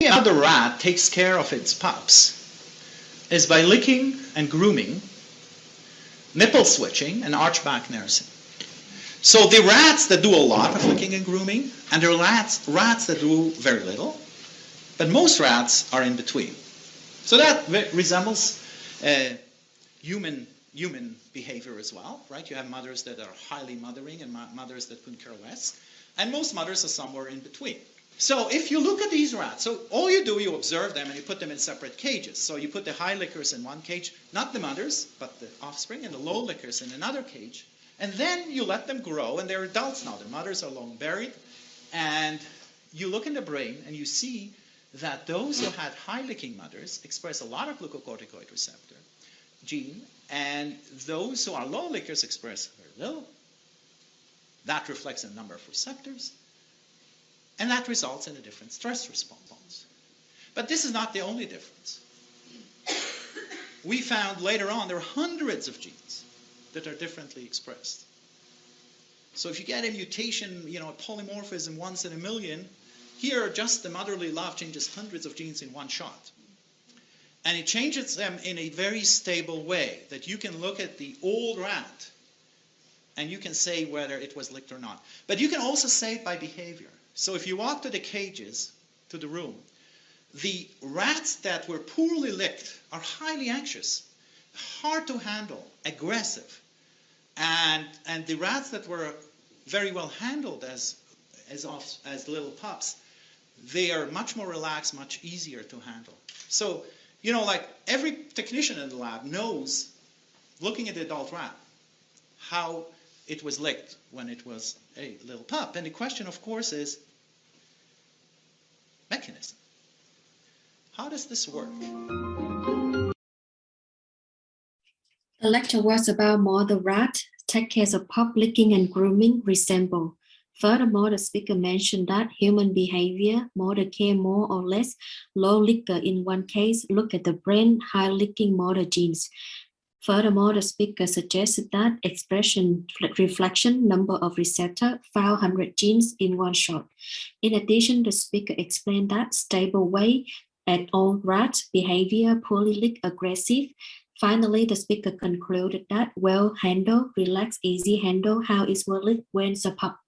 how the rat takes care of its pups is by licking and grooming, nipple switching, and archback nursing. So the rats that do a lot of licking and grooming, and there are rats that do very little, but most rats are in between. So that resembles human behavior as well, right? You have mothers that are highly mothering and mothers that couldn't care less, and most mothers are somewhere in between. So if you look at these rats, so all you do, you observe them and you put them in separate cages. So you put the high lickers in one cage, not the mothers, but the offspring, and the low lickers in another cage. And then you let them grow, and they're adults now. The mothers are long buried. And you look in the brain, and you see that those who had high licking mothers express a lot of glucocorticoid receptor gene, and those who are low lickers express very little. That reflects a number of receptors. And that results in a different stress response. But this is not the only difference. We found later on there are hundreds of genes that are differently expressed. So if you get a mutation, a polymorphism once in a million, here just the motherly love changes hundreds of genes in one shot. And it changes them in a very stable way that you can look at the old rat and you can say whether it was licked or not. But you can also say it by behavior. So if you walk to the cages, to the room, the rats that were poorly licked are highly anxious, hard to handle, aggressive. And the rats that were very well handled as little pups, they are much more relaxed, much easier to handle. So, like every technician in the lab knows, looking at the adult rat, how it was licked when it was a little pup. And the question, of course, is mechanism. How does this work? The lecture was about model rat. Take care of pup licking and grooming resemble. Furthermore, the speaker mentioned that human behavior, model care more or less, low licker in one case, look at the brain, high licking motor genes. Furthermore, the speaker suggested that expression reflection number of receptor found 100 genes in one shot. In addition, the speaker explained that stable way at all rats, behavior poorly lick, aggressive. Finally, the speaker concluded that well handled, relaxed, easy handle, how is well licked when the pup